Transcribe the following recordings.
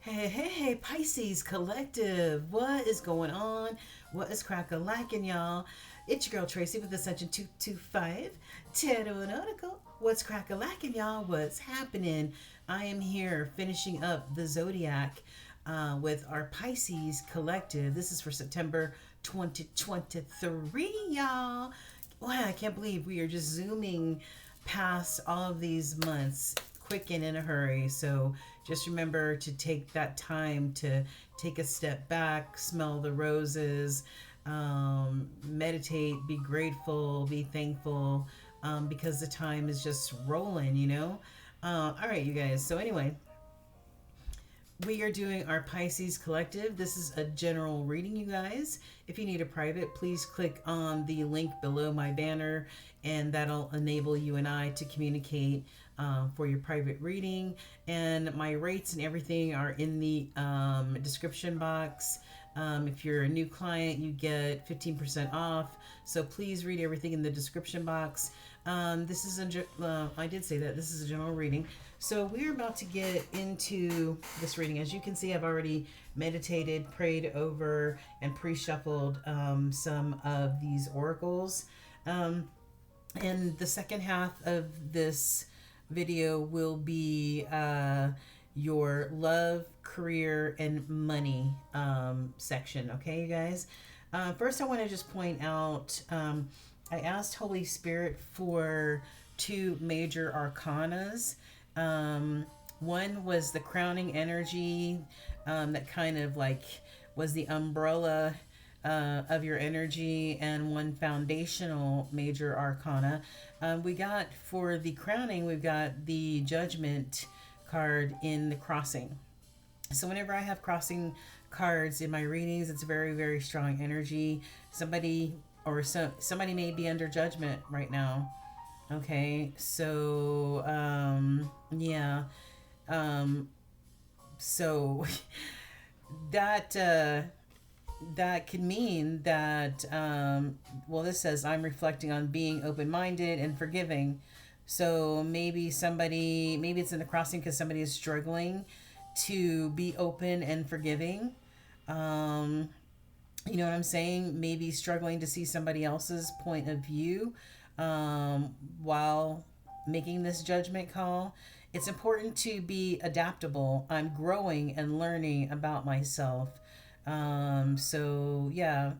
Hey, Pisces Collective. What is going on? What is crack-a-lackin', y'all? It's your girl Tracy with Ascension 225. Tarot. What's crack-a-lackin', y'all? What's happening? I am here finishing up the zodiac with our Pisces Collective. This is for September 2023, y'all. Wow, I can't believe we are just zooming past all of these months quick and in a hurry. So just remember to take that time to take a step back, smell the roses, meditate, be grateful, be thankful, because the time is just rolling, you know? All right, you guys. So, anyway, we are doing our Pisces Collective. This is a general reading, you guys. If you need a private, please click on the link below my banner, and that'll enable you and I to communicate for your private reading. And my rates and everything are in the description box. If you're a new client, you get 15% off. So please read everything in the description box. This is I did say that this is a general reading. So we're about to get into this reading. As you can see, I've already meditated, prayed over, and pre-shuffled some of these oracles. And the second half of this video will be your love, career, and money section. Okay, you guys? First, I want to just point out, I asked Holy Spirit for two major arcanas. One was the crowning energy, that kind of like was the umbrella of your energy, and one foundational major arcana. We got for the crowning, we've got the Judgment card in the crossing. So whenever I have crossing cards in my readings, it's very, very strong energy. Somebody somebody may be under judgment right now. Okay, so yeah, so that that could mean that well, this says I'm reflecting on being open-minded and forgiving. So maybe it's in the crossing because somebody is struggling to be open and forgiving. You know what I'm saying? Maybe struggling to see somebody else's point of view while making this judgment call. It's important to be adaptable. I'm growing and learning about myself. So, yeah,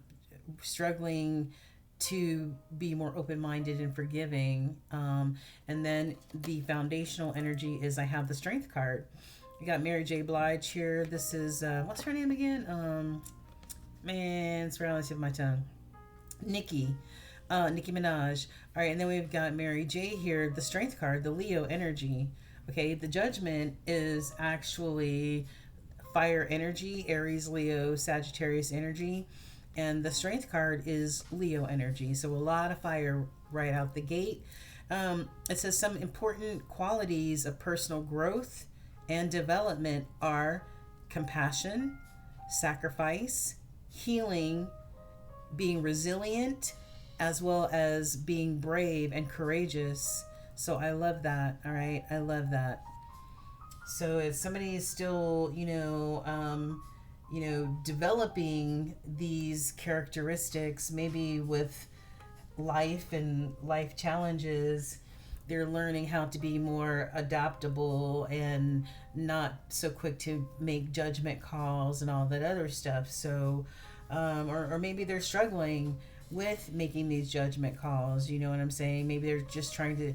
struggling to be more open-minded and forgiving. And then the foundational energy is I have the Strength card. We got Mary J. Blige here. This is, what's her name again? Man, it's right on the tip of my tongue. Nicki Minaj. All right, and then we've got Mary J here, the Strength card, the Leo energy. Okay, the Judgment is actually fire energy, Aries, Leo, Sagittarius energy, and the Strength card is Leo energy. So a lot of fire right out the gate. It says some important qualities of personal growth and development are compassion, sacrifice, healing, being resilient, as well as being brave and courageous. So I love that. All right, I love that. So if somebody is still, developing these characteristics, maybe with life and life challenges, they're learning how to be more adaptable and not so quick to make judgment calls and all that other stuff. So, or maybe they're struggling with making these judgment calls. You know what I'm saying? Maybe they're just trying to,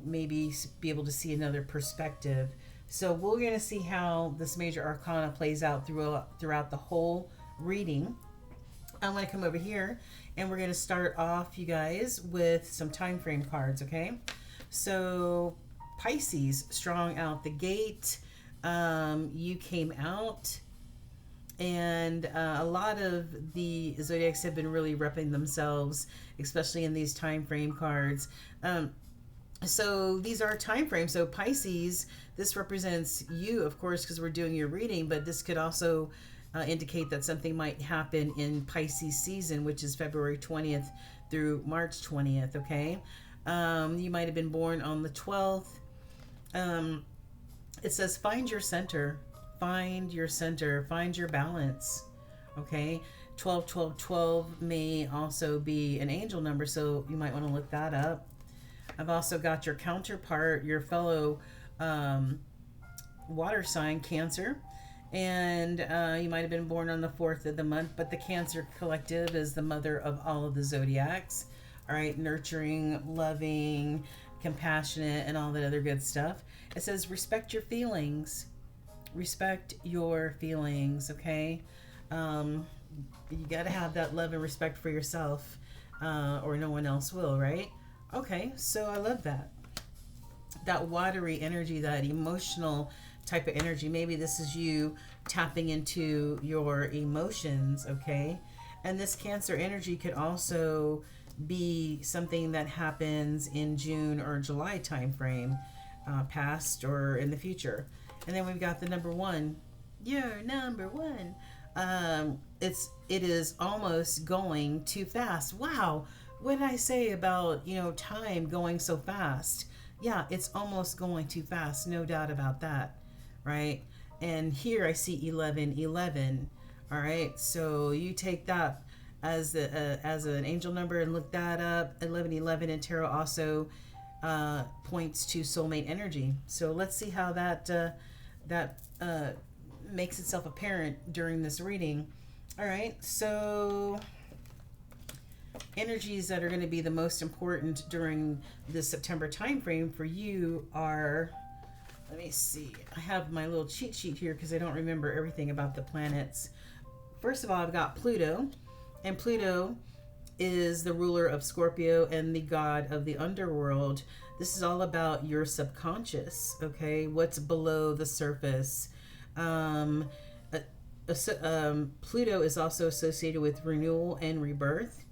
maybe be able to see another perspective. So we're going to see how this major arcana plays out throughout the whole reading. I'm going to come over here and we're going to start off, you guys, with some time frame cards, okay? So Pisces, strong out the gate. You came out, and a lot of the zodiacs have been really repping themselves, especially in these time frame cards. So these are time frames. So Pisces, this represents you, of course, because we're doing your reading, but this could also indicate that something might happen in Pisces season, which is February 20th through March 20th, okay? You might have been born on the 12th. It says, find your center. find your center, find your balance. Okay, 12 12 12 may also be an angel number, so you might want to look that up. I've also got your counterpart, your fellow water sign, Cancer. And you might have been born on the 4th of the month, but the Cancer collective is the mother of all of the zodiacs. All right, nurturing, loving, compassionate, and all that other good stuff. It says respect your feelings. Respect your feelings, okay? You got to have that love and respect for yourself, or no one else will, right? Okay, so I love that. That watery energy, that emotional type of energy. Maybe this is you tapping into your emotions, okay? And this Cancer energy could also be something that happens in June or July time frame, past or in the future. And then we've got the number 1. You're number 1. It is almost going too fast. Wow. What did I say about, time going so fast? Yeah, it's almost going too fast. No doubt about that. Right? And here I see 1111. All right. So you take that as an angel number and look that up. 1111 in tarot also points to soulmate energy. So let's see how that makes itself apparent during this reading. All right. So energies that are going to be the most important during the September time frame for you are, let me see, I have my little cheat sheet here because I don't remember everything about the planets. First of all, I've got Pluto, and Pluto is the ruler of Scorpio and the god of the underworld. This is all about your subconscious, okay? What's below the surface. Pluto is also associated with renewal and rebirth,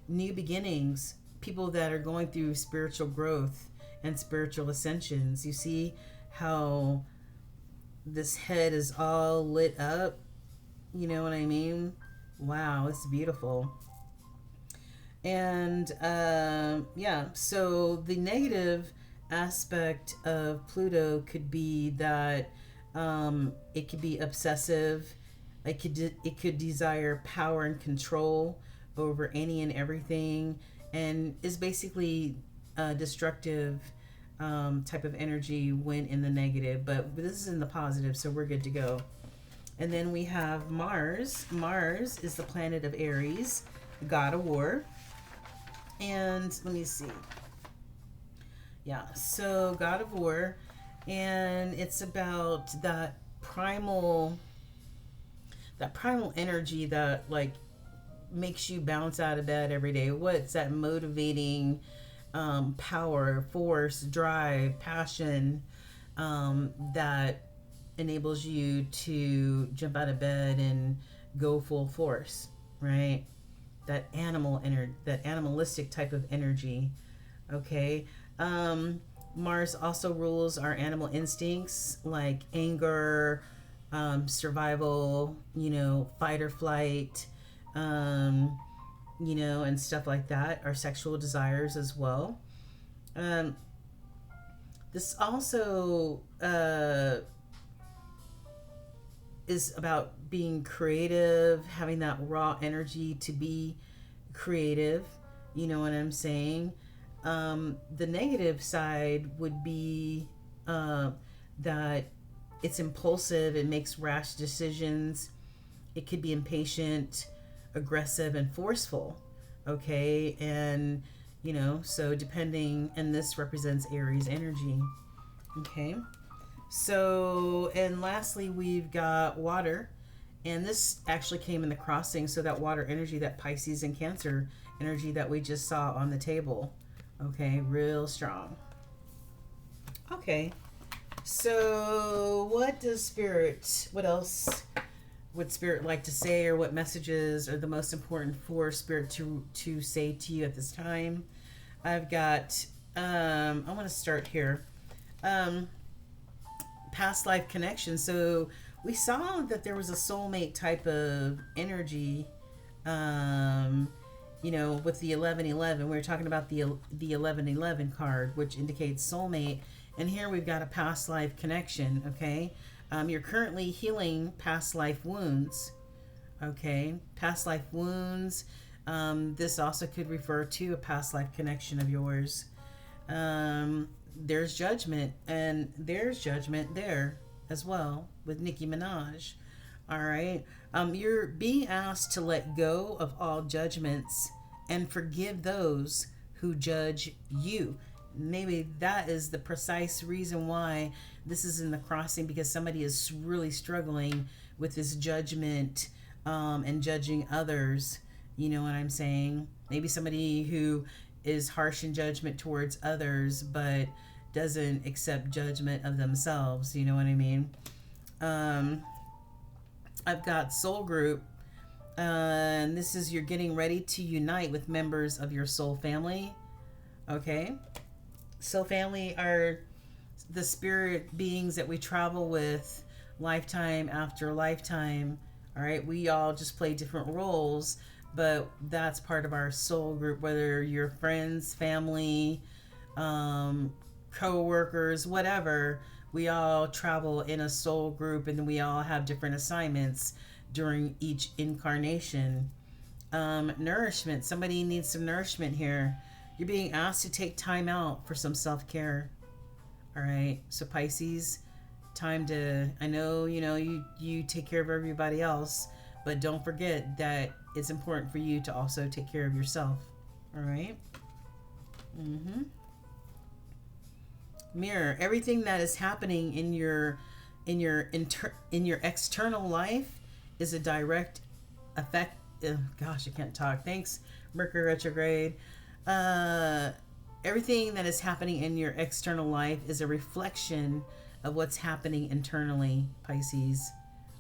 new beginnings, people that are going through spiritual growth and spiritual ascensions. You see how this head is all lit up? You know what I mean? Wow, it's beautiful. And so the negative aspect of Pluto could be that it could be obsessive. It could desire power and control over any and everything, and is basically destructive type of energy when in the negative. But this is in the positive, so we're good to go. And then we have Mars. Mars is the planet of Aries, god of war. And let me see. Yeah, so god of war, and it's about that primal energy that like makes you bounce out of bed every day. What's that motivating power, force, drive, passion that enables you to jump out of bed and go full force, right? That animalistic type of energy. Okay. Mars also rules our animal instincts like anger, survival, fight or flight, and stuff like that. Our sexual desires as well. This also is about being creative, having that raw energy to be creative. You know what I'm saying? The negative side would be that it's impulsive, it makes rash decisions, it could be impatient, aggressive, and forceful. Okay, and so depending, and this represents Aries energy. Okay, so, and lastly we've got water, and this actually came in the crossing, so that water energy, that Pisces and Cancer energy that we just saw on the table. Okay, real strong. Okay, so what else would Spirit like to say, or what messages are the most important for Spirit to say to you at this time? I've got, I want to start here. Past life connection. So we saw that there was a soulmate type of energy, with the 1111. We were talking about the 1111 card, which indicates soulmate. And here we've got a past life connection, okay? You're currently healing past life wounds. Okay, past life wounds. This also could refer to a past life connection of yours. There's judgment, and there's judgment there as well with Nicki Minaj. All right. You're being asked to let go of all judgments and forgive those who judge you. Maybe that is the precise reason why this is in the crossing, because somebody is really struggling with this judgment and judging others. You know what I'm saying? Maybe somebody who is harsh in judgment towards others but doesn't accept judgment of themselves. You know what I mean? I've got soul group, and this is you're getting ready to unite with members of your soul family. Okay, soul family are the spirit beings that we travel with lifetime after lifetime. All right, we all just play different roles, but that's part of our soul group, whether you're friends, family, co-workers, whatever. We all travel in a soul group, and we all have different assignments during each incarnation. Nourishment. Somebody needs some nourishment here. You're being asked to take time out for some self-care. All right. So Pisces, time to, I know, you take care of everybody else, but don't forget that it's important for you to also take care of yourself. All right. Mirror. Everything that is happening in your external life is a direct effect. Gosh, I can't talk. Thanks, Mercury retrograde. Everything that is happening in your external life is a reflection of what's happening internally, Pisces.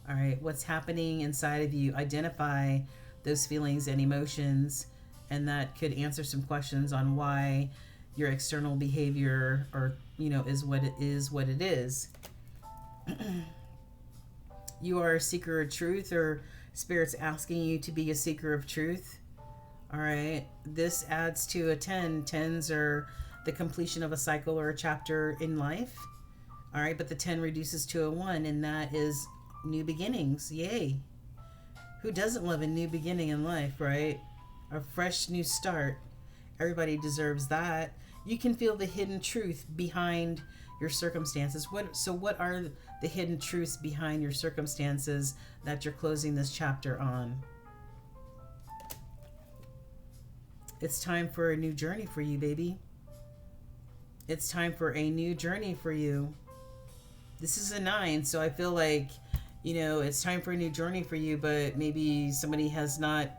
All right, what's happening inside of you. Identify those feelings and emotions, and that could answer some questions on why your external behavior is what it is. You are a seeker of truth, or Spirit's asking you to be a seeker of truth. All right. This adds to a 10. 10s are the completion of a cycle or a chapter in life. All right. But the 10 reduces to a 1, and that is new beginnings. Yay. Who doesn't love a new beginning in life, right? A fresh new start. Everybody deserves that. You can feel the hidden truth behind your circumstances. What are the hidden truths behind your circumstances that you're closing this chapter on? It's time for a new journey for you, baby. It's time for a new journey for you. This is a 9, so I feel like, it's time for a new journey for you, but maybe somebody has not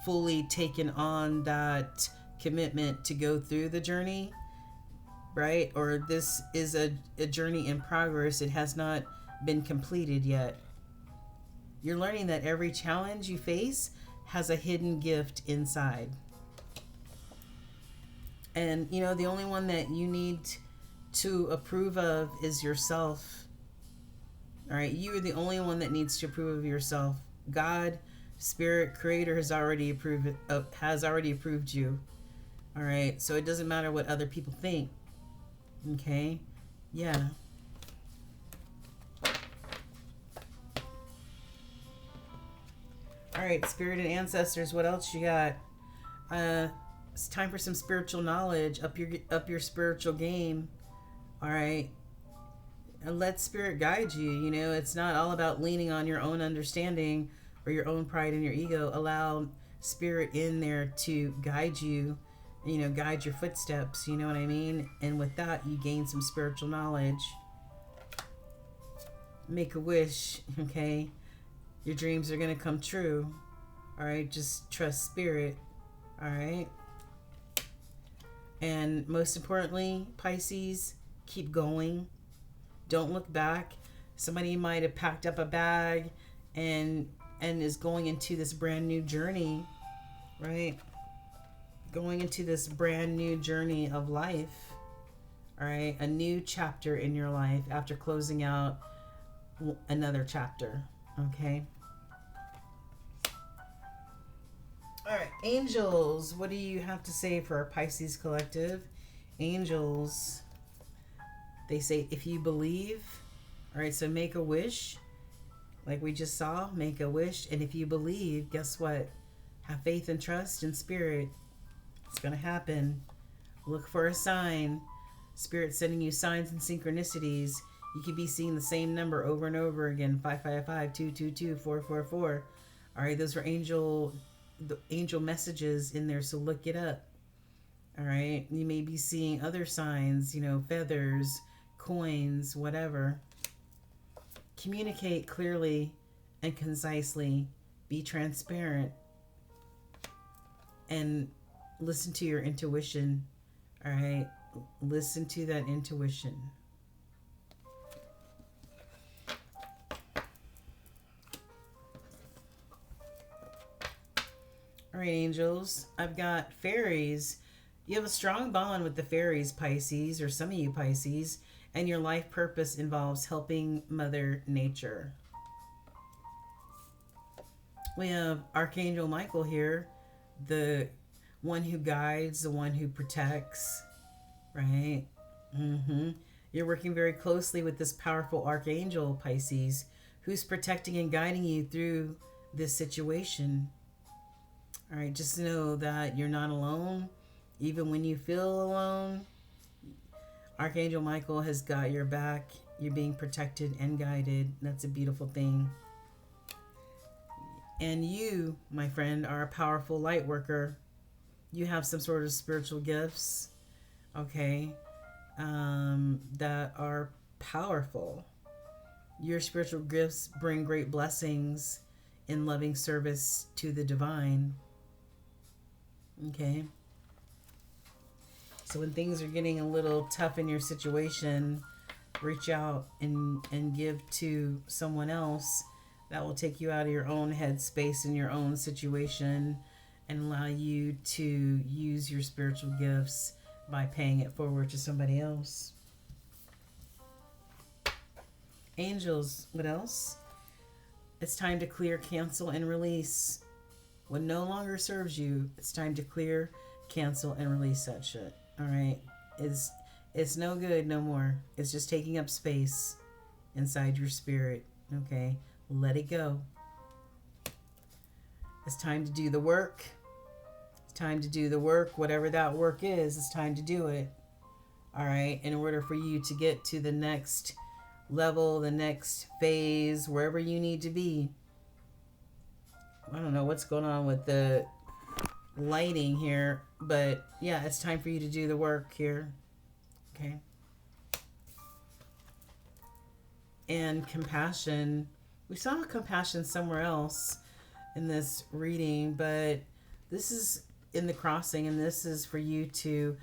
fully taken on that commitment to go through the journey, right? Or this is a journey in progress. It has not been completed yet. You're learning that every challenge you face has a hidden gift inside. And, the only one that you need to approve of is yourself. All right? You are the only one that needs to approve of yourself. God, Spirit, Creator has already approved you. All right? So it doesn't matter what other people think. Okay? Yeah. All right, Spirit and Ancestors, what else you got? It's time for some spiritual knowledge. Up your spiritual game. All right. And let Spirit guide you. It's not all about leaning on your own understanding or your own pride and your ego. Allow Spirit in there to guide you, guide your footsteps. You know what I mean? And with that, you gain some spiritual knowledge. Make a wish, okay? Your dreams are going to come true. All right? Just trust Spirit. All right? And most importantly, Pisces, keep going. Don't look back. Somebody might have packed up a bag and is going into this brand new journey, right? Going into this brand new journey of life, all right? A new chapter in your life after closing out another chapter, okay? All right, angels, what do you have to say for our Pisces collective? Angels, they say, if you believe, All right, so make a wish. Like we just saw, make a wish. And if you believe, guess what? Have faith and trust in spirit. It's going to happen. Look for a sign. Spirit sending you signs and synchronicities. You could be seeing the same number over and over again. 555, 222, 444. All right, those are the angel messages in there, so look it up. All right, you may be seeing other signs, feathers, coins, whatever. Communicate clearly and concisely. Be transparent. And listen to your intuition. All right, listen to that intuition. All right, angels, I've got fairies. You have a strong bond with the fairies, Pisces, or some of you Pisces, and your life purpose involves helping Mother Nature. We have Archangel Michael here, the one who guides, the one who protects, right? You're working very closely with this powerful Archangel, Pisces, who's protecting and guiding you through this situation. All right, just know that you're not alone. Even when you feel alone, Archangel Michael has got your back. You're being protected and guided. That's a beautiful thing. And you, my friend, are a powerful light worker. You have some sort of spiritual gifts, okay, that are powerful. Your spiritual gifts bring great blessings in loving service to the divine. Okay. So when things are getting a little tough in your situation, reach out and give to someone else that will take you out of your own headspace and your own situation and allow you to use your spiritual gifts by paying it forward to somebody else. Angels, what else? It's time to clear, cancel, and release. What no longer serves you, it's time to clear, cancel, and release that shit. All right? It's no good no more. It's just taking up space inside your spirit. Okay? Let it go. It's time to do the work. It's time to do the work. Whatever that work is, it's time to do it. All right? In order for you to get to the next level, the next phase, wherever you need to be. I don't know what's going on with the lighting here, but yeah, it's time for you to do the work here. Okay. And compassion. We saw compassion somewhere else in this reading, but this is in the crossing, and this is for you to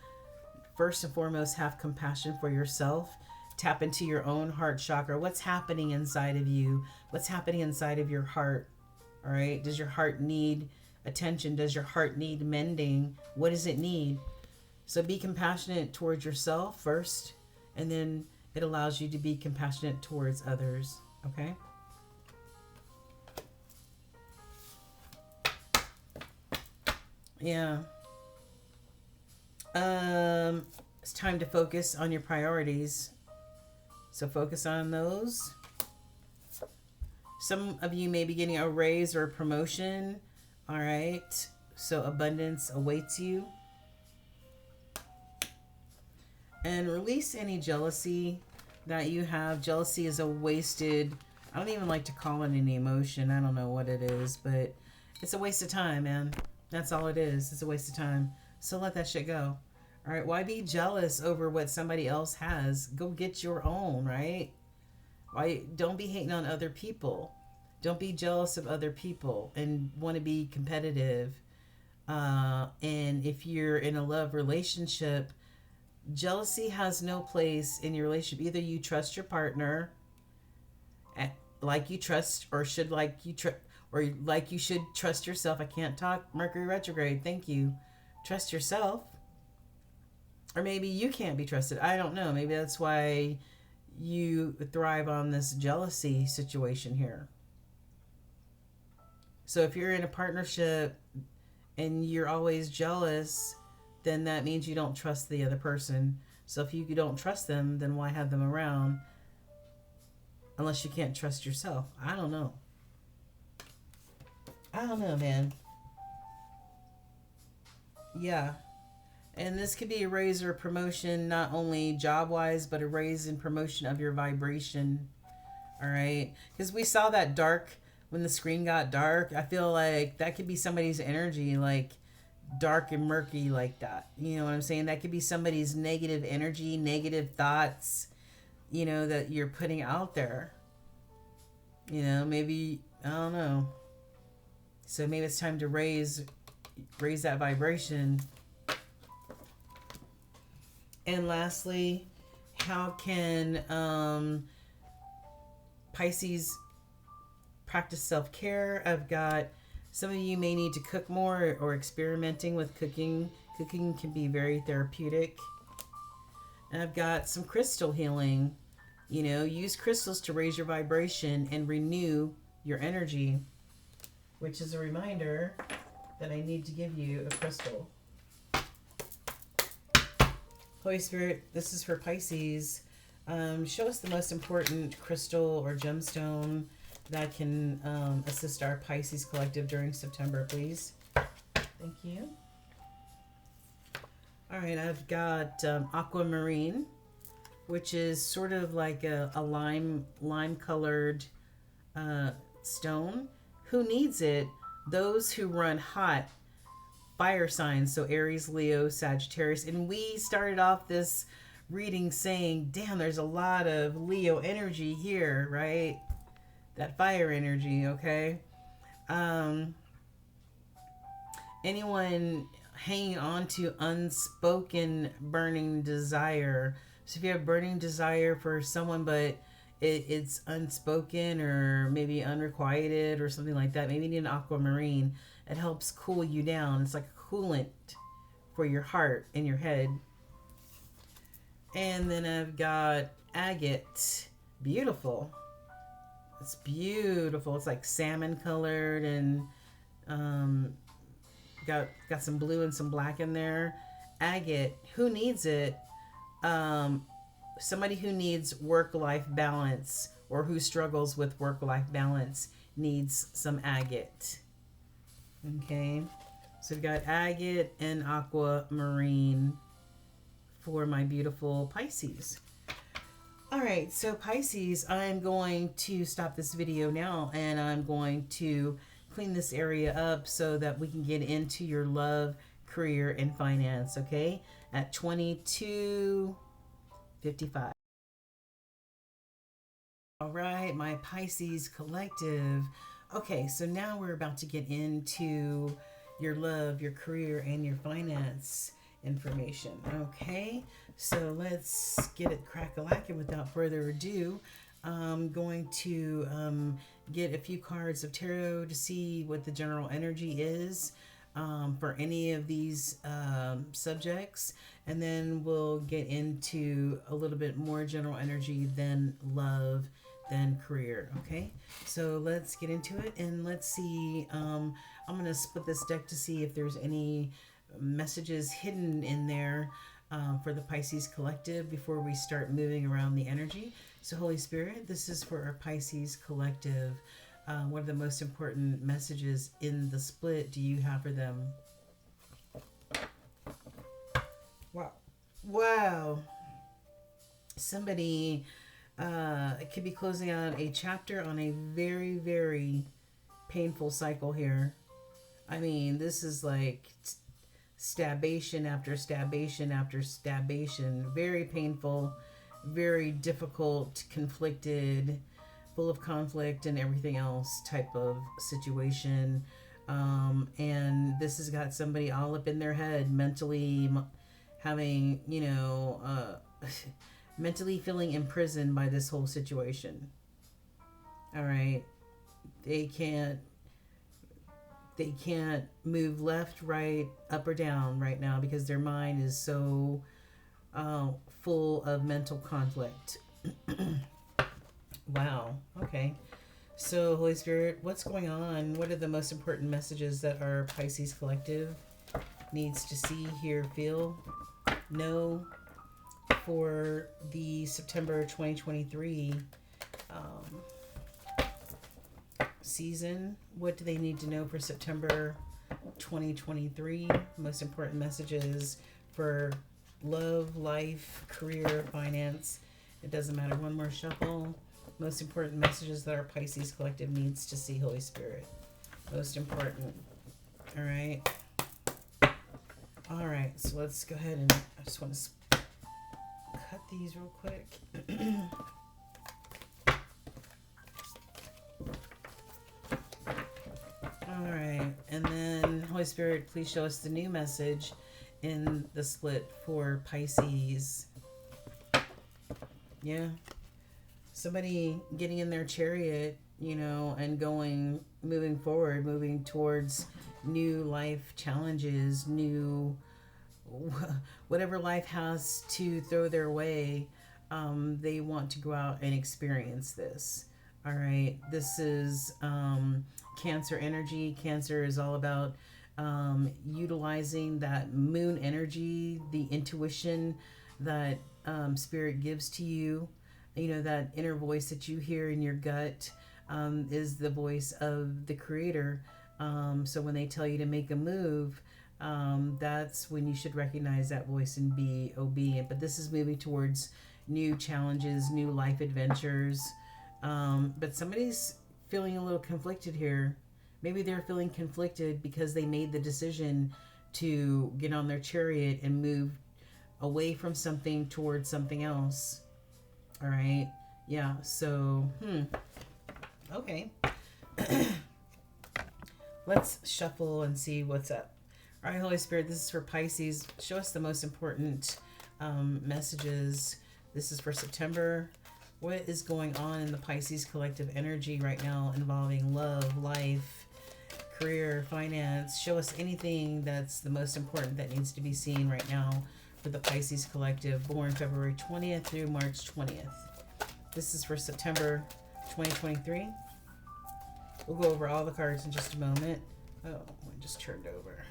first and foremost have compassion for yourself. Tap into your own heart chakra. What's happening inside of you? What's happening inside of your heart? All right. Does your heart need attention? Does your heart need mending? What does it need? So be compassionate towards yourself first, and then it allows you to be compassionate towards others. Okay. Yeah. It's time to focus on your priorities. So focus on those. Some of you may be getting a raise or a promotion. All right. So abundance awaits you. And release any jealousy that you have. Jealousy is a wasted, I don't even like to call it an emotion. I don't know what it is, but it's a waste of time, man. That's all it is. It's a waste of time. So let that shit go. All right. Why be jealous over what somebody else has? Go get your own, right? Why don't be hating on other people. Don't be jealous of other people and want to be competitive. And if you're in a love relationship, jealousy has no place in your relationship. Either you trust your partner like you trust, or should like you or like you should trust yourself. I can't talk. Mercury retrograde. Thank you. Trust yourself. Or maybe you can't be trusted. I don't know. Maybe that's why you thrive on this jealousy situation here. So if you're in a partnership and you're always jealous, then that means you don't trust the other person. So if you don't trust them, then why have them around? unless you can't trust yourself. I don't know. I don't know, man. Yeah. And this could be a raise or a promotion, not only job wise, but a raise in promotion of your vibration. All right. Because we saw that dark when the screen got dark. I feel like that could be somebody's energy, like dark and murky, like that. You know what I'm saying? That could be somebody's negative energy, negative thoughts, you know, that you're putting out there. You know, maybe, I don't know. So maybe it's time to raise that vibration. And lastly, how can Pisces practice self-care? I've got some of you may need to cook more or experimenting with cooking. Cooking can be very therapeutic. And I've got some crystal healing. You know, use crystals to raise your vibration and renew your energy, which is a reminder that I need to give you a crystal. Holy Spirit, this is for Pisces. Show us the most important crystal or gemstone that can assist our Pisces collective during September, please. Thank you. All right, I've got aquamarine, which is sort of like a lime colored stone. Who needs it? Those who run hot fire signs, so Aries, Leo, Sagittarius. And we started off this reading saying, damn, there's a lot of Leo energy here, right? That fire energy, okay? Anyone hanging on to unspoken burning desire. So if you have burning desire for someone, but it's unspoken or maybe unrequited or something like that, maybe you need an aquamarine. It helps cool you down. It's like a coolant for your heart and your head. And then I've got agate. Beautiful. It's beautiful. It's like salmon colored and got some blue and some black in there. Agate. Who needs it? Somebody who needs work-life balance or who struggles with work-life balance needs some agate. Okay, so we've got agate and aquamarine for my beautiful Pisces. All right, so Pisces, I'm going to stop this video now and I'm going to clean this area up so that we can get into your love, career, and finance, okay? At 22:55. All right, my Pisces collective. Okay, so now we're about to get into your love, your career, and your finance information. Okay, so let's get it crack-a-lackin' without further ado. I'm going to get a few cards of tarot to see what the general energy is for any of these subjects, and then we'll get into a little bit more general energy than love, than career. Okay, so let's get into it and let's see. I'm going to split this deck to see if there's any messages hidden in there for the Pisces collective before we start moving around the energy. So Holy Spirit, this is for our Pisces collective. What are the most important messages in the split do you have for them? Wow. Somebody could be closing out a chapter on a very, very painful cycle here. I mean, this is like stabation after stabation after stabation. Very painful, very difficult, conflicted, full of conflict and everything else type of situation. And this has got somebody all up in their head, mentally having, you know, mentally feeling imprisoned by this whole situation. All right. They can't move left, right, up or down right now because their mind is so full of mental conflict. Wow. Okay. So, Holy Spirit, what's going on? What are the most important messages that our Pisces collective needs to see, hear, feel, know for the September 2023 season. What do they need to know for September 2023? Most important messages for love, life, career, finance. It doesn't matter. One more shuffle. Most important messages that our Pisces collective needs to see, Holy Spirit. Most important. All right. All right. So let's go ahead and I just want to cut these real quick. All right. And then, Holy Spirit, please show us the new message in the split for Pisces. Yeah. Somebody getting in their chariot, you know, and moving forward, moving towards new life challenges, new, whatever life has to throw their way. They want to go out and experience this. All right. This is Cancer energy. Cancer is all about utilizing that moon energy, the intuition that Spirit gives to you. You know, that inner voice that you hear in your gut is the voice of the Creator. So when they tell you to make a move, that's when you should recognize that voice and be obedient. But this is moving towards new challenges, new life adventures. But somebody's feeling a little conflicted here. Maybe they're feeling conflicted because they made the decision to get on their chariot and move away from something towards something else. All right. Yeah. So, okay. Let's shuffle and see what's up. All right, Holy Spirit, this is for Pisces. Show us the most important messages. This is for September. What is going on in the Pisces collective energy right now involving love, life, career, finance? Show us anything that's the most important that needs to be seen right now for the Pisces collective, born February 20th through March 20th. This is for September 2023. We'll go over all the cards in just a moment. Oh, I just turned over.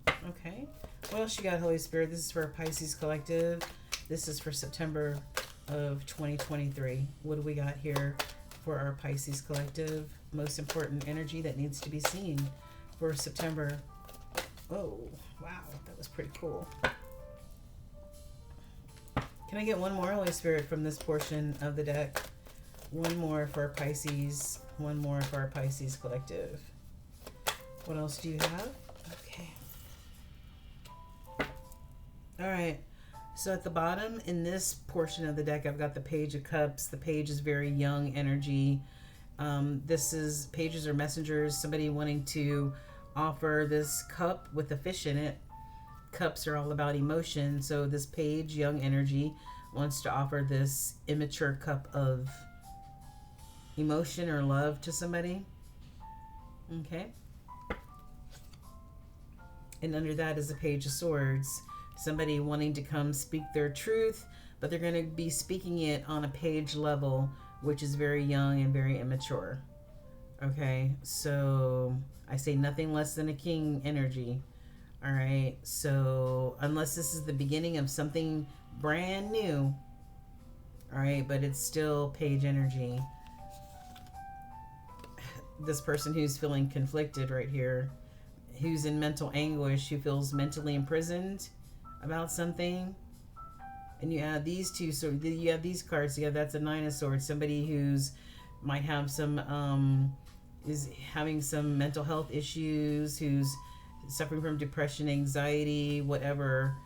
Okay. What else you got, Holy Spirit? This is for Pisces collective. This is for September of 2023. What do we got here for our Pisces collective? Most important energy that needs to be seen for September. Oh, wow. That was pretty cool. Can I get one more, Holy Spirit, from this portion of the deck? One more for Pisces. One more for our Pisces collective. What else do you have? Okay. All right. So at the bottom in this portion of the deck, I've got the Page of Cups. The page is very young energy. This is pages or messengers, somebody wanting to offer this cup with a fish in it. Cups are all about emotion. So this page, young energy, wants to offer this immature cup of emotion or love to somebody. Okay. And under that is the Page of Swords. Somebody wanting to come speak their truth, but they're going to be speaking it on a page level, which is very young and very immature. Okay, so I say nothing less than a king energy. All right, so unless this is the beginning of something brand new, all right, but it's still page energy. This person who's feeling conflicted right here, who's in mental anguish, who feels mentally imprisoned about something. And you add these two, so you have these cards. Yeah, that's a Nine of Swords. Somebody who's might have some is having some mental health issues, who's suffering from depression, anxiety, whatever,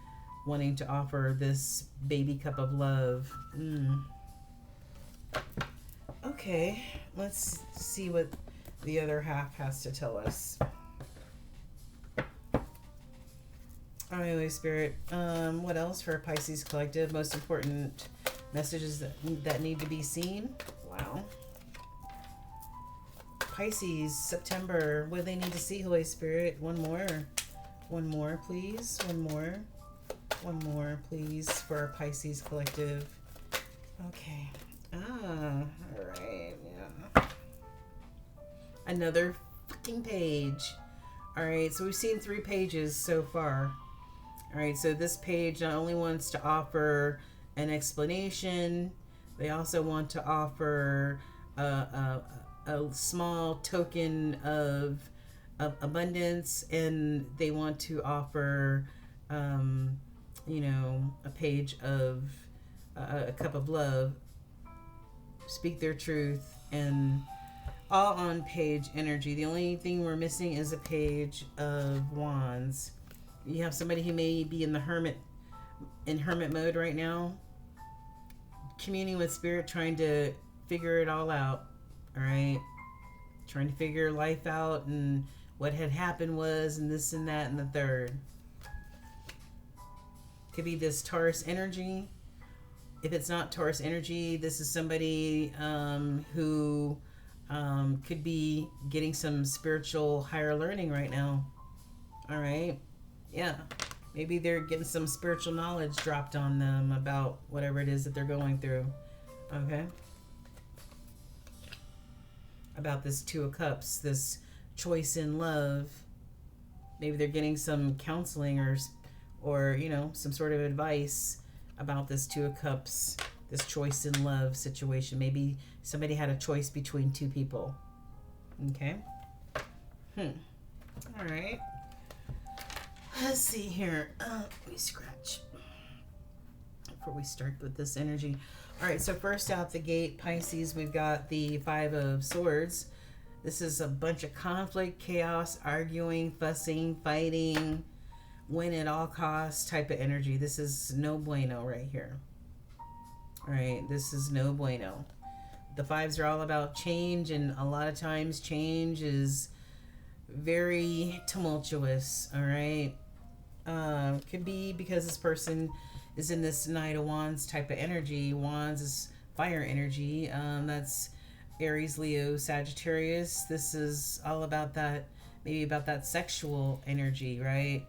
wanting to offer this baby cup of love. Okay, let's see what the other half has to tell us. All right, Holy Spirit. What else for Pisces collective? Most important messages that need to be seen. Wow. Pisces, September. What do they need to see, Holy Spirit? One more. One more, please. One more. One more, please, for our Pisces collective. Okay. All right. Yeah. Another fucking page. All right, so we've seen 3 pages so far. All right, so this page not only wants to offer an explanation, they also want to offer a a small token of abundance, and they want to offer, you know, a page of a cup of love, speak their truth, and all on page energy. The only thing we're missing is a page of wands. You have somebody who may be in hermit mode right now, communing with spirit, trying to figure it all out. All right, trying to figure life out and what had happened was, and this and that and the third. Could be this Taurus energy. If it's not Taurus energy, this is somebody who could be getting some spiritual higher learning right now. All right. Yeah. Maybe they're getting some spiritual knowledge dropped on them about whatever it is that they're going through. Okay. About this Two of Cups, this choice in love. Maybe they're getting some counseling or you know, some sort of advice about this Two of Cups, this choice in love situation. Maybe somebody had a choice between two people. Okay. All right. Let's see here. Let me scratch before we start with this energy. All right, so first out the gate, Pisces, we've got the Five of Swords. This is a bunch of conflict, chaos, arguing, fussing, fighting, win at all costs type of energy. This is no bueno right here. All right, this is no bueno. The fives are all about change, and a lot of times change is very tumultuous. All right. Could be because this person is in this Knight of Wands type of energy. Wands is fire energy. That's Aries, Leo, Sagittarius. This is all about that, maybe about that sexual energy, right?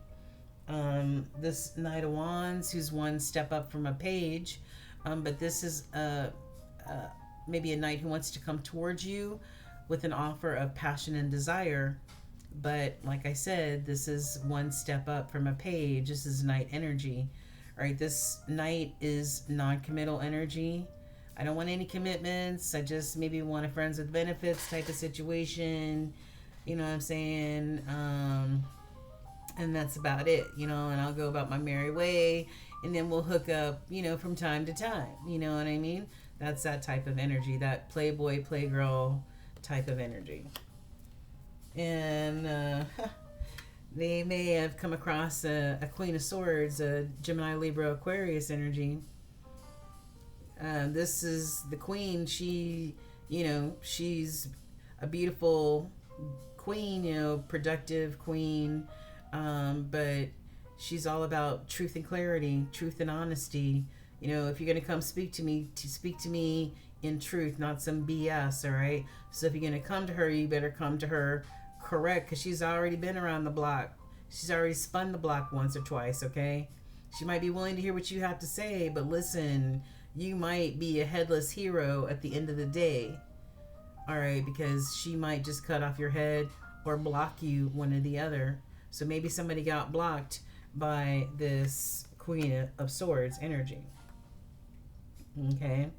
This Knight of Wands, who's one step up from a page, but this is maybe a knight who wants to come towards you with an offer of passion and desire. But like I said, this is one step up from a page. This is knight energy. All right, this knight is non-committal energy. I don't want any commitments. I just maybe want a friends with benefits type of situation. You know what I'm saying? And that's about it, you know, and I'll go about my merry way, and then we'll hook up, you know, from time to time. You know what I mean? That's that type of energy, that playboy, playgirl type of energy. And they may have come across a Queen of Swords, a Gemini, Libra, Aquarius energy. This is the queen. She, you know, she's a beautiful queen, you know, productive queen, but she's all about truth and clarity, truth and honesty. You know, if you're going to come speak to me in truth, not some BS, all right? So if you're going to come to her, you better come to her correct, because she's already been around the block. She's already spun the block once or twice, okay? She might be willing to hear what you have to say, but listen, you might be a headless hero at the end of the day, all right? Because she might just cut off your head or block you, one or the other. So maybe somebody got blocked by this Queen of Swords energy, okay?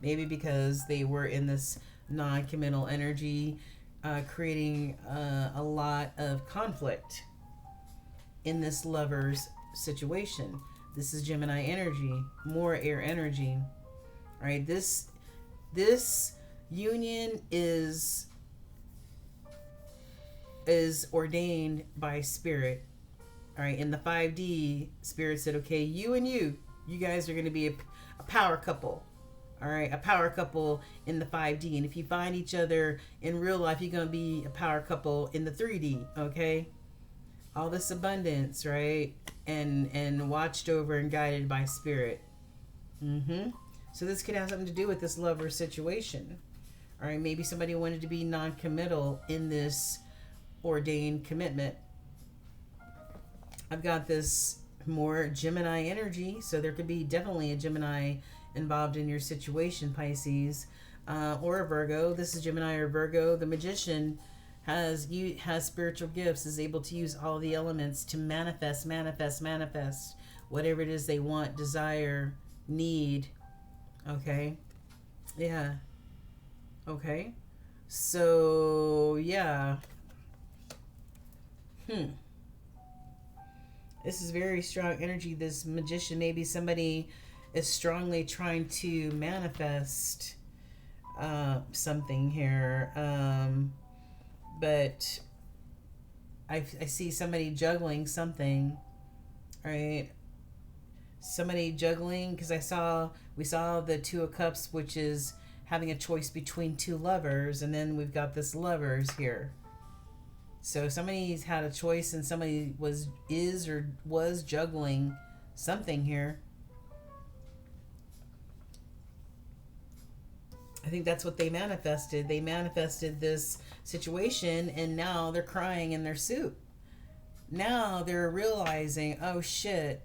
Maybe because they were in this non-committal energy, creating a lot of conflict in this lover's situation. This is Gemini energy, more air energy. All right, this union is ordained by spirit. All right, in the 5D, spirit said, okay, you and you guys are going to be a power couple. All right, a power couple in the 5D. And if you find each other in real life, you're going to be a power couple in the 3D, okay? All this abundance, right? And watched over and guided by spirit. So this could have something to do with this lover situation. All right, maybe somebody wanted to be non-committal in this ordained commitment. I've got this more Gemini energy, so there could be definitely a Gemini involved in your situation, Pisces, or a Virgo. This is Gemini or Virgo. The magician has spiritual gifts, is able to use all the elements to manifest whatever it is they want, desire, need. Okay, yeah, okay. So, yeah. This is very strong energy. This magician, maybe somebody is strongly trying to manifest something here. But I see somebody juggling something, right? Somebody juggling, because we saw the Two of Cups, which is having a choice between two lovers, and then we've got this lovers here. So somebody's had a choice, and somebody was juggling something here. I think that's what they manifested. They manifested this situation, and now they're crying in their soup. Now they're realizing, oh shit,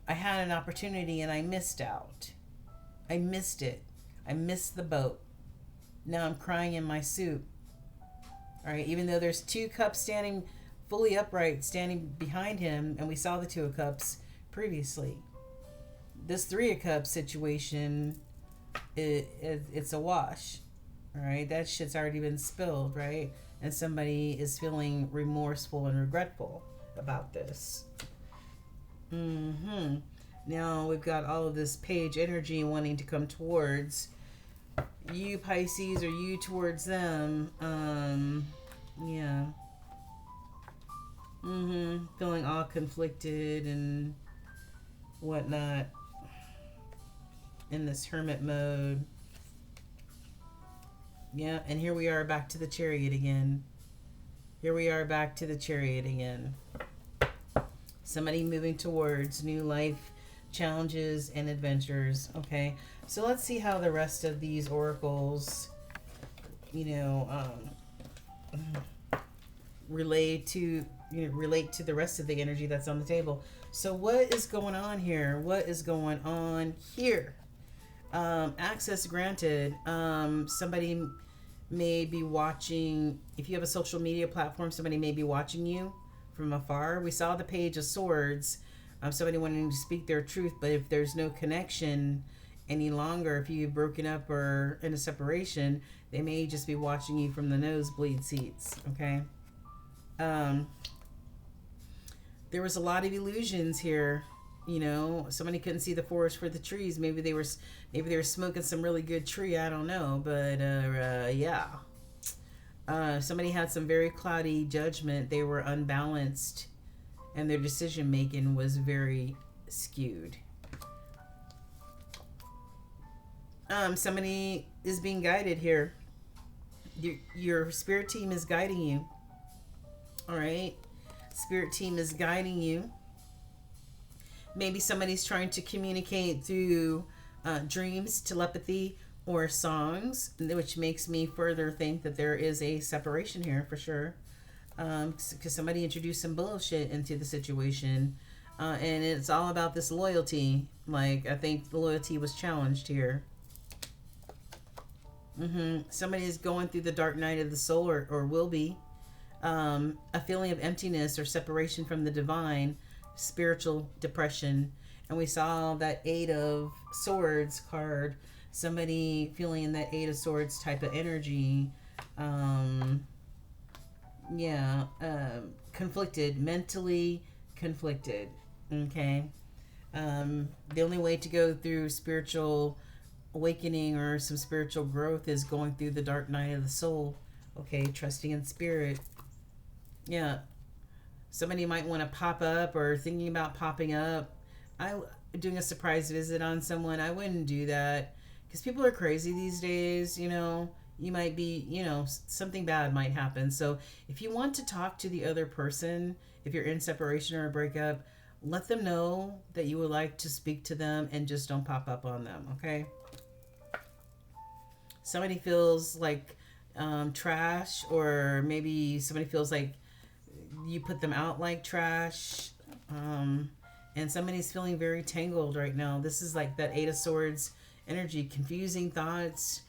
I had an opportunity and I missed out. I missed it. I missed the boat. Now I'm crying in my soup. All right, even though there's two cups standing fully upright, standing behind him, and we saw the Two of Cups previously. This Three of Cups situation, it's a wash. All right, that shit's already been spilled, right? And somebody is feeling remorseful and regretful about this. Now we've got all of this page energy wanting to come towards you, Pisces, or you towards them. Yeah. Feeling all conflicted and whatnot in this hermit mode. Yeah, and here we are back to the Chariot again. Somebody moving towards new life challenges and adventures. Okay, so let's see how the rest of these oracles, relate to the rest of the energy that's on the table. So what is going on here? Access granted. Somebody may be watching. If you have a social media platform, somebody may be watching you from afar. We saw the Page of Swords. Somebody wanting to speak their truth, but if there's no connection any longer, if you've broken up or in a separation, they may just be watching you from the nosebleed seats. Okay. There was a lot of illusions here. Somebody couldn't see the forest for the trees. Maybe they were smoking some really good tree. I don't know, but yeah. Somebody had some very cloudy judgment. They were unbalanced, and their decision making was very skewed. Somebody is being guided here. Your spirit team is guiding you. All right, spirit team is guiding you. Maybe somebody's trying to communicate through dreams, telepathy, or songs, which makes me further think that there is a separation here for sure. Because somebody introduced some bullshit into the situation. And it's all about this loyalty. Like, I think the loyalty was challenged here. Somebody is going through the dark night of the soul, or will be. A feeling of emptiness or separation from the divine, spiritual depression. And we saw that Eight of Swords card. Somebody feeling that Eight of Swords type of energy. Conflicted, mentally conflicted. Okay. The only way to go through spiritual awakening or some spiritual growth is going through the dark night of the soul. Okay, trusting in spirit. Yeah. Somebody might want to pop up or thinking about popping up. Doing a surprise visit on someone. I wouldn't do that because people are crazy these days. You might be, something bad might happen. So if you want to talk to the other person, if you're in separation or a breakup, let them know that you would like to speak to them and just don't pop up on them. Okay. Somebody feels like trash, or maybe somebody feels like you put them out like trash, and somebody's feeling very tangled right now. This is like that Eight of Swords energy, confusing thoughts,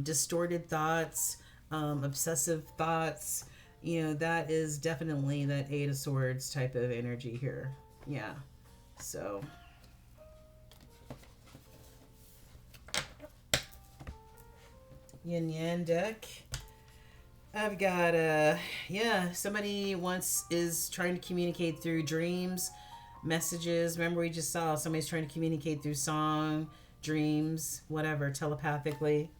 distorted thoughts, obsessive thoughts. That is definitely that Eight of Swords type of energy here. Yeah. So Yin Yang deck. I've got yeah, somebody once is trying to communicate through dreams, messages. Remember we just saw somebody's trying to communicate through song, dreams, whatever, telepathically.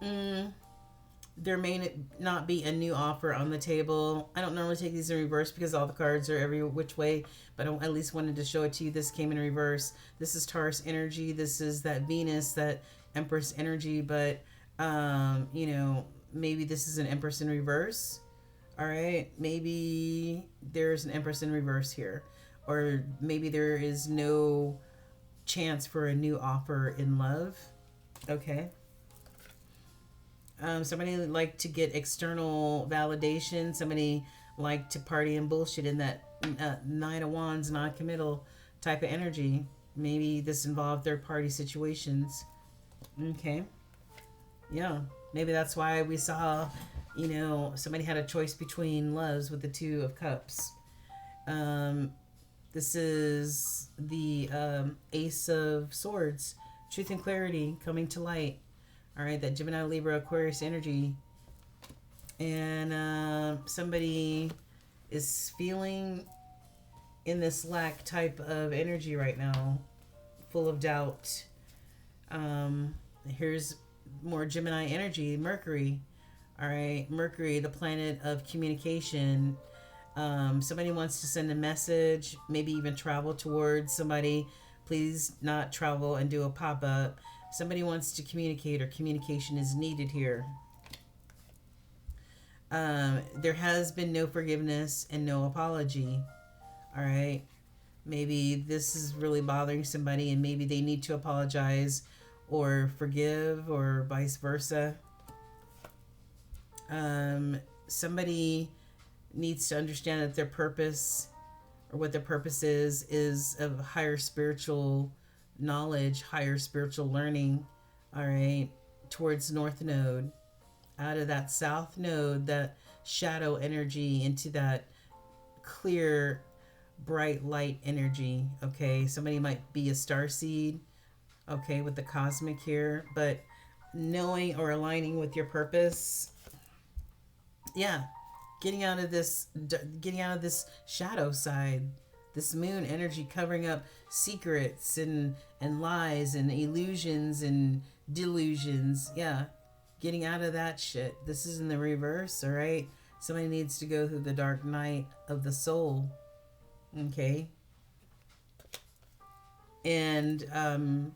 Mm, there may not be a new offer on the table. I don't normally take these in reverse because all the cards are every which way, but I at least wanted to show it to you. This came in reverse. This is Taurus energy. This is that Venus, that Empress energy, but you know, maybe this is an Empress in reverse. All right, maybe there's an Empress in reverse here, or maybe there is no chance for a new offer in love. Okay. Somebody like to get external validation. Somebody like to party and bullshit in that Nine of Wands, non-committal type of energy. Maybe this involved third party situations. Okay. Yeah. Maybe that's why we saw, you know, somebody had a choice between loves with the Two of Cups. This is the Ace of Swords. Truth and clarity coming to light. All right, that Gemini, Libra, Aquarius energy. And somebody is feeling in this lack type of energy right now, full of doubt. Here's more Gemini energy, Mercury. All right, Mercury, the planet of communication. Somebody wants to send a message, maybe even travel towards somebody. Please not travel and do a pop-up. Somebody wants to communicate, or communication is needed here. There has been no forgiveness and no apology. All right. Maybe this is really bothering somebody and maybe they need to apologize or forgive, or vice versa. Somebody needs to understand that their purpose, or what their purpose is of higher spiritual knowledge, higher spiritual learning. All right, towards North Node, out of that South Node, that shadow energy, into that clear, bright light energy. Okay, somebody might be a star seed, okay, with the cosmic here, but knowing or aligning with your purpose. Yeah, getting out of this shadow side, this moon energy covering up secrets and lies and illusions and delusions. Yeah, getting out of that shit. This is in the reverse. All right, somebody needs to go through the dark night of the soul. Okay, and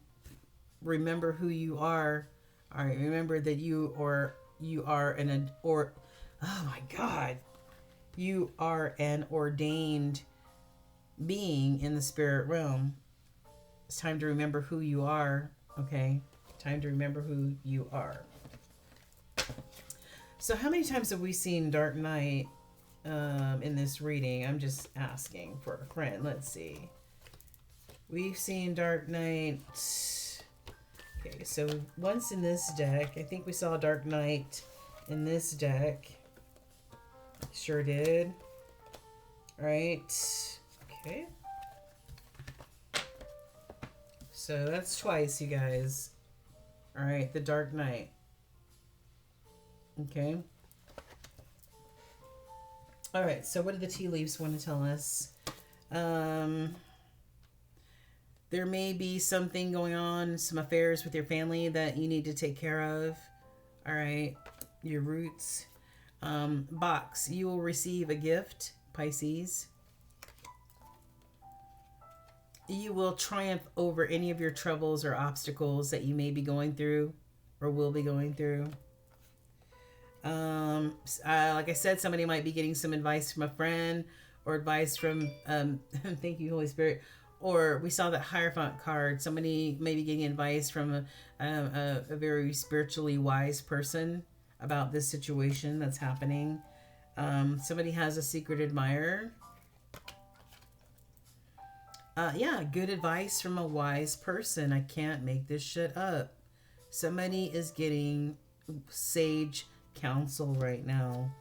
remember who you are. All right, remember that you are oh my god, you are an ordained being in the spirit realm. It's time to remember who you are. Okay, time to remember who you are. So how many times have we seen Dark Knight in this reading? I'm just asking for a friend. Let's see. We've seen Dark Knight. Okay, so once in this deck. I think we saw Dark Knight in this deck. Sure did. All right. Okay. So that's twice, you guys. All right, the Dark Knight. Okay. All right, so what do the tea leaves want to tell us? There may be something going on, some affairs with your family that you need to take care of. All right, your roots. Box, you will receive a gift, Pisces. You will triumph over any of your troubles or obstacles that you may be going through or will be going through. Like I said, somebody might be getting some advice from a friend, or advice from, thank you, Holy Spirit. Or we saw that Hierophant card. Somebody may be getting advice from a very spiritually wise person about this situation that's happening. Somebody has a secret admirer. Yeah, good advice from a wise person. I can't make this shit up. Somebody is getting sage counsel right now.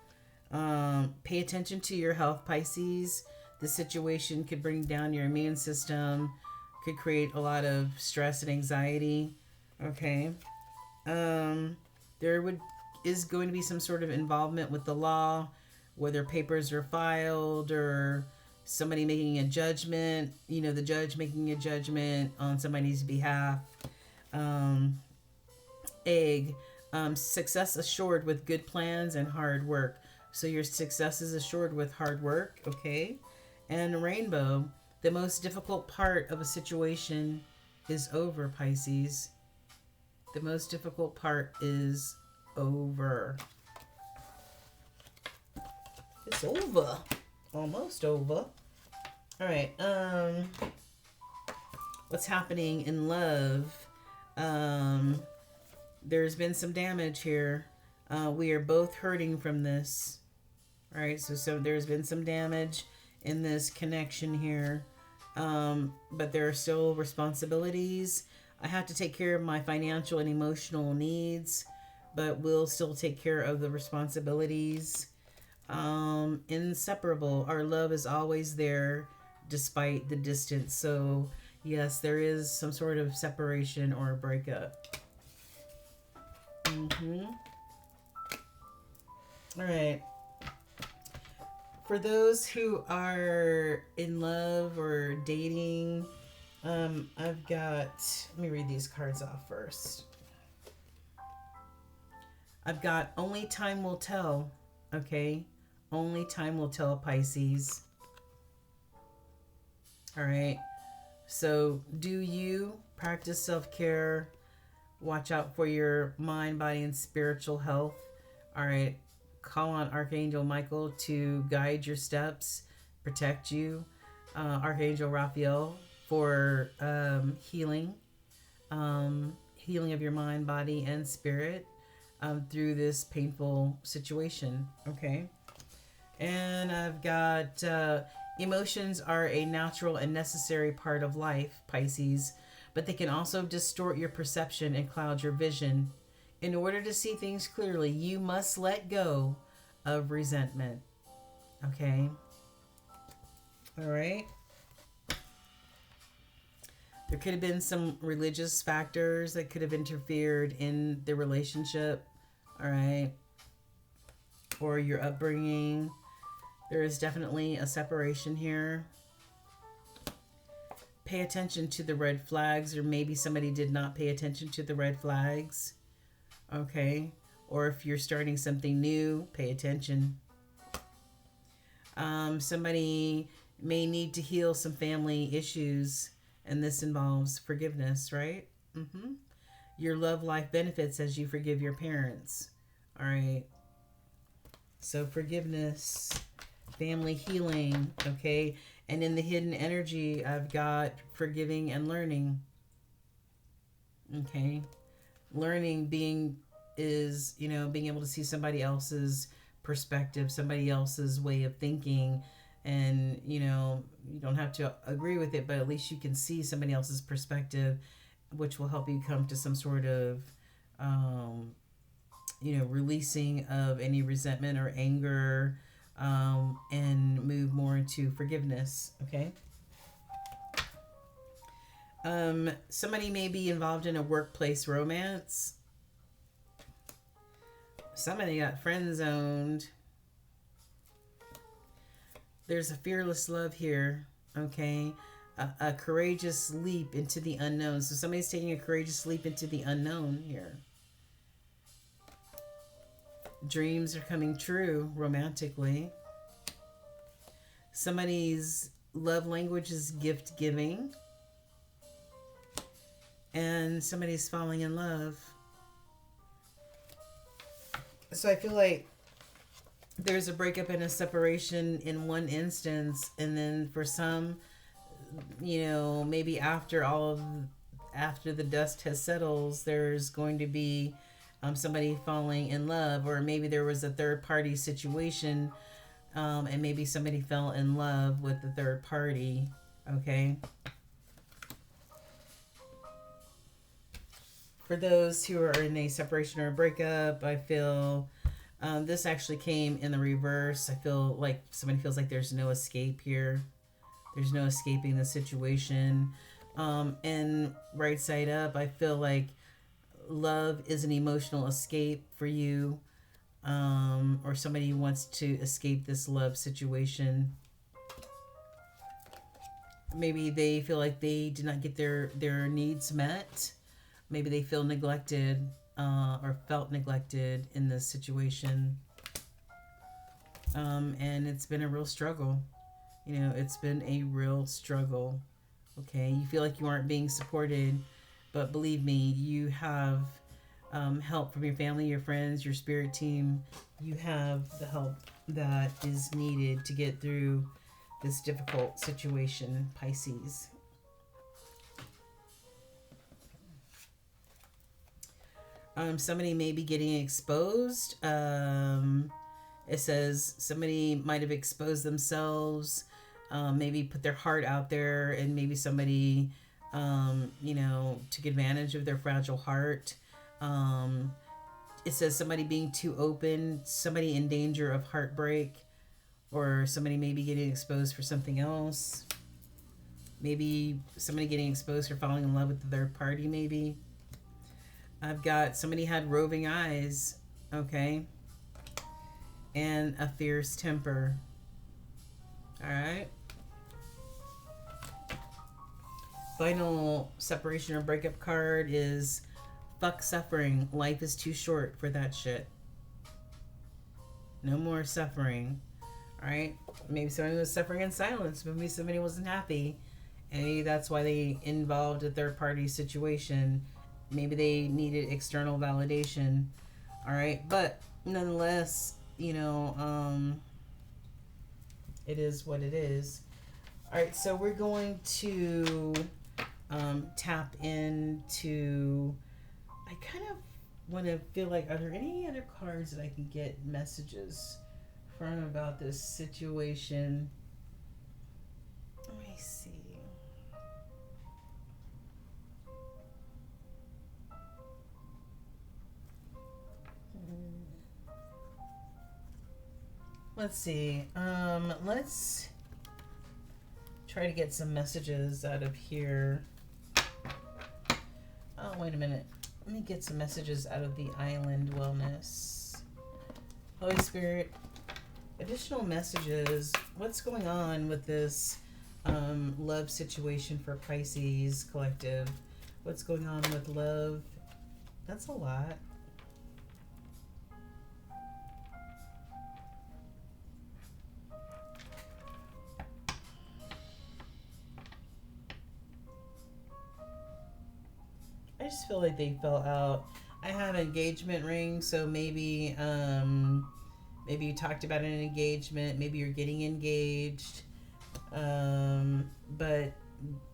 Pay attention to your health, Pisces. The situation could bring down your immune system, could create a lot of stress and anxiety. Okay. There would is going to be some sort of involvement with the law, whether papers are filed or somebody making a judgment, the judge making a judgment on somebody's behalf. Egg, success assured with good plans and hard work. So your success is assured with hard work, okay? And rainbow, the most difficult part of a situation is over, Pisces. The most difficult part is over. It's over. Almost over. All right. What's happening in love? There's been some damage here. We are both hurting from this. All right. So there's been some damage in this connection here. But there are still responsibilities. I have to take care of my financial and emotional needs, but we'll still take care of the responsibilities. Inseparable. Our love is always there despite the distance. So yes, there is some sort of separation or a breakup. All right. For those who are in love or dating, I've got, let me read these cards off first. I've got only time will tell, okay? Only time will tell, Pisces. All right. So do you practice self-care? Watch out for your mind, body, and spiritual health. All right. Call on Archangel Michael to guide your steps, protect you. Archangel Raphael for healing of your mind, body, and spirit through this painful situation. Okay. And I've got emotions are a natural and necessary part of life, Pisces, but they can also distort your perception and cloud your vision. In order to see things clearly, you must let go of resentment. Okay? All right? There could have been some religious factors that could have interfered in the relationship. All right? Or your upbringing. There is definitely a separation here. Pay attention to the red flags, or maybe somebody did not pay attention to the red flags. Okay? Or if you're starting something new, pay attention. Somebody may need to heal some family issues, and this involves forgiveness, right? Your love life benefits as you forgive your parents. All right? So forgiveness, family healing, okay? And in the hidden energy, I've got forgiving and learning. Okay? Learning being able to see somebody else's perspective, somebody else's way of thinking, and you don't have to agree with it, but at least you can see somebody else's perspective, which will help you come to some sort of releasing of any resentment or anger, and move more into forgiveness. Okay. Somebody may be involved in a workplace romance. Somebody got friend zoned. There's a fearless love here, okay? A courageous leap into the unknown. So somebody's taking a courageous leap into the unknown here. Dreams are coming true romantically. Somebody's love language is gift giving. And somebody's falling in love. So I feel like there's a breakup and a separation in one instance, and then for some, maybe after the dust has settled, there's going to be somebody falling in love, or maybe there was a third party situation, and maybe somebody fell in love with the third party. Okay. For those who are in a separation or a breakup, I feel this actually came in the reverse. I feel like somebody feels like there's no escape here. There's no escaping the situation. And right side up, I feel like love is an emotional escape for you. or somebody wants to escape this love situation. Maybe they feel like they did not get their needs met. Maybe they feel neglected, or felt neglected in this situation. And it's been a real struggle. You know, it's been a real struggle. Okay, you feel like you aren't being supported, but believe me, you have help from your family, your friends, your spirit team. You have the help that is needed to get through this difficult situation, Pisces. Somebody may be getting exposed. It says somebody might have exposed themselves, maybe put their heart out there, and maybe somebody, took advantage of their fragile heart. It says somebody being too open, somebody in danger of heartbreak, or somebody may be getting exposed for something else. Maybe somebody getting exposed for falling in love with the third party, maybe. I've got somebody had roving eyes, okay, and a fierce temper. All right. Final separation or breakup card is fuck suffering. Life is too short for that shit. No more suffering. All right. Maybe somebody was suffering in silence. Maybe somebody wasn't happy. And maybe that's why they involved a third party situation. Maybe they needed external validation. All right. But nonetheless, it is what it is. All right. So we're going to tap into. I kind of want to feel like, are there any other cards that I can get messages from about this situation? Let me see. Let's see. Let's try to get some messages out of here. Oh, wait a minute. Let me get some messages out of the Island Wellness. Holy Spirit, additional messages. What's going on with this love situation for Pisces collective? What's going on with love? That's a lot. I just feel like they fell out. I have an engagement ring, so maybe maybe you talked about an engagement, maybe you're getting engaged. But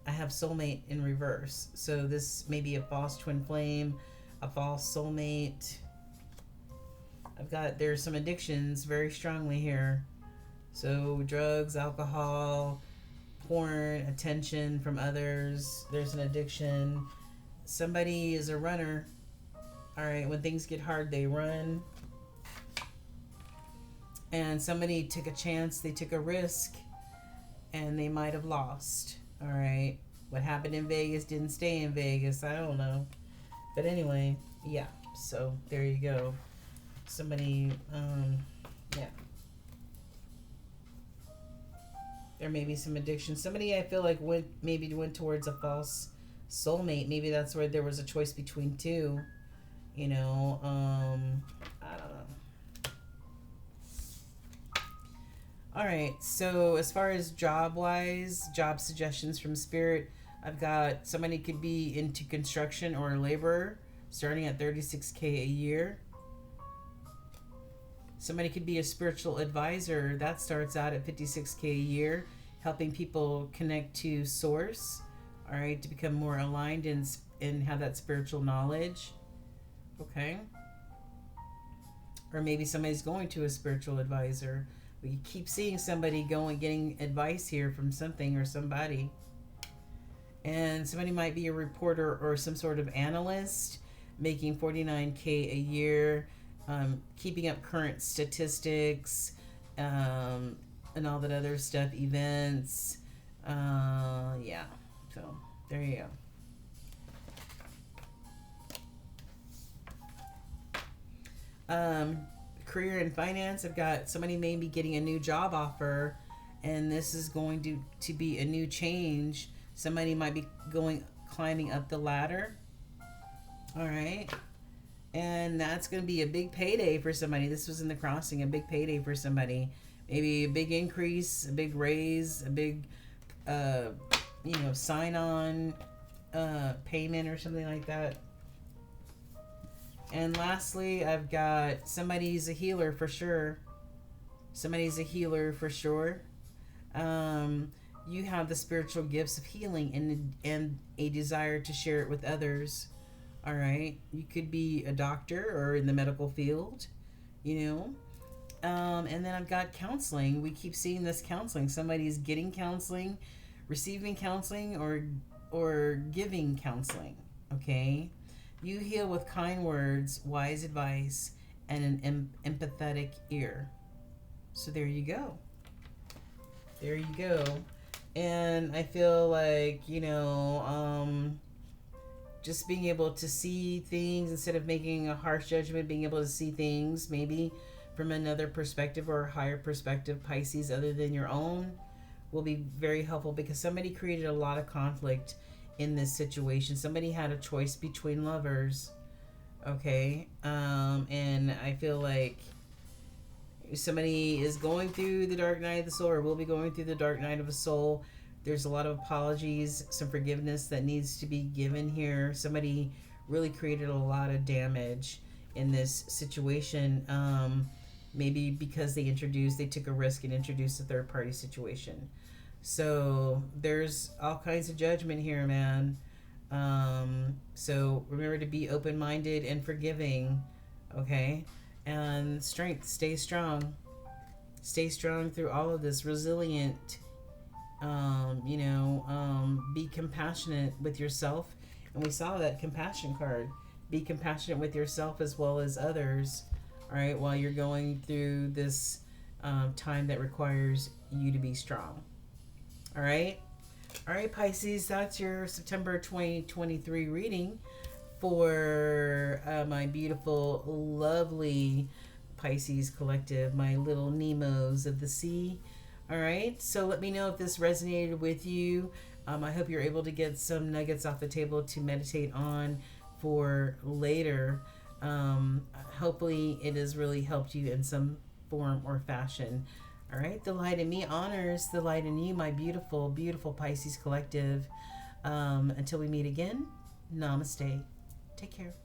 I have soulmate in reverse. So this may be a false twin flame, a false soulmate. There's some addictions very strongly here. So drugs, alcohol, porn, attention from others. There's an addiction. Somebody is a runner. All right, when things get hard, they run. And somebody took a chance, they took a risk, and they might have lost. All right, what happened in Vegas didn't stay in Vegas. I don't know. But anyway, yeah, so there you go. Somebody, yeah. There may be some addiction. Somebody I feel like went towards a false soulmate. Maybe that's where there was a choice between two. I don't know. All right, so as far as job suggestions from Spirit, I've got somebody could be into construction or labor, starting at $36K a year. Somebody could be a spiritual advisor. That starts out at $56K a year, helping people connect to source, all right, to become more aligned and have that spiritual knowledge. Okay. Or maybe somebody's going to a spiritual advisor. We keep seeing somebody getting advice here from something or somebody. And somebody might be a reporter or some sort of analyst, making $49K a year, keeping up current statistics, and all that other stuff, events. Yeah. So there you go. career and finance, I've got somebody may be getting a new job offer, and this is going to be a new change. Somebody might be climbing up the ladder. All right. And that's going to be a big payday for somebody. This was in the crossing, a big payday for somebody. Maybe a big increase, a big raise, a big, sign-on payment or something like that. And lastly, I've got somebody's a healer for sure. Somebody's a healer for sure. You have the spiritual gifts of healing and a desire to share it with others. All right. You could be a doctor or in the medical field, And then I've got counseling. We keep seeing this counseling. Somebody's getting counseling, receiving counseling, or giving counseling. Okay. You heal with kind words, wise advice, and an empathetic ear. So there you go. There you go. And I feel like, just being able to see things instead of making a harsh judgment, being able to see things maybe from another perspective or a higher perspective, Pisces, other than your own, will be very helpful, because somebody created a lot of conflict in this situation. Somebody had a choice between lovers, okay? And I feel like somebody is going through the dark night of the soul, or will be going through the dark night of the soul. There's a lot of apologies, some forgiveness that needs to be given here. Somebody really created a lot of damage in this situation. Maybe because they took a risk and introduced a third party situation. So there's all kinds of judgment here, man. So remember to be open-minded and forgiving, okay? And strength, stay strong. Stay strong through all of this, resilient. Be compassionate with yourself. And we saw that compassion card. Be compassionate with yourself as well as others, all right, while you're going through this time that requires you to be strong. All right, Pisces, that's your September 2023 reading for my beautiful, lovely Pisces collective, my little Nemos of the sea. All right, so let me know if this resonated with you. I hope you're able to get some nuggets off the table to meditate on for later. Hopefully it has really helped you in some form or fashion. All right, the light in me honors the light in you, my beautiful, beautiful Pisces collective. Until we meet again, namaste. Take care.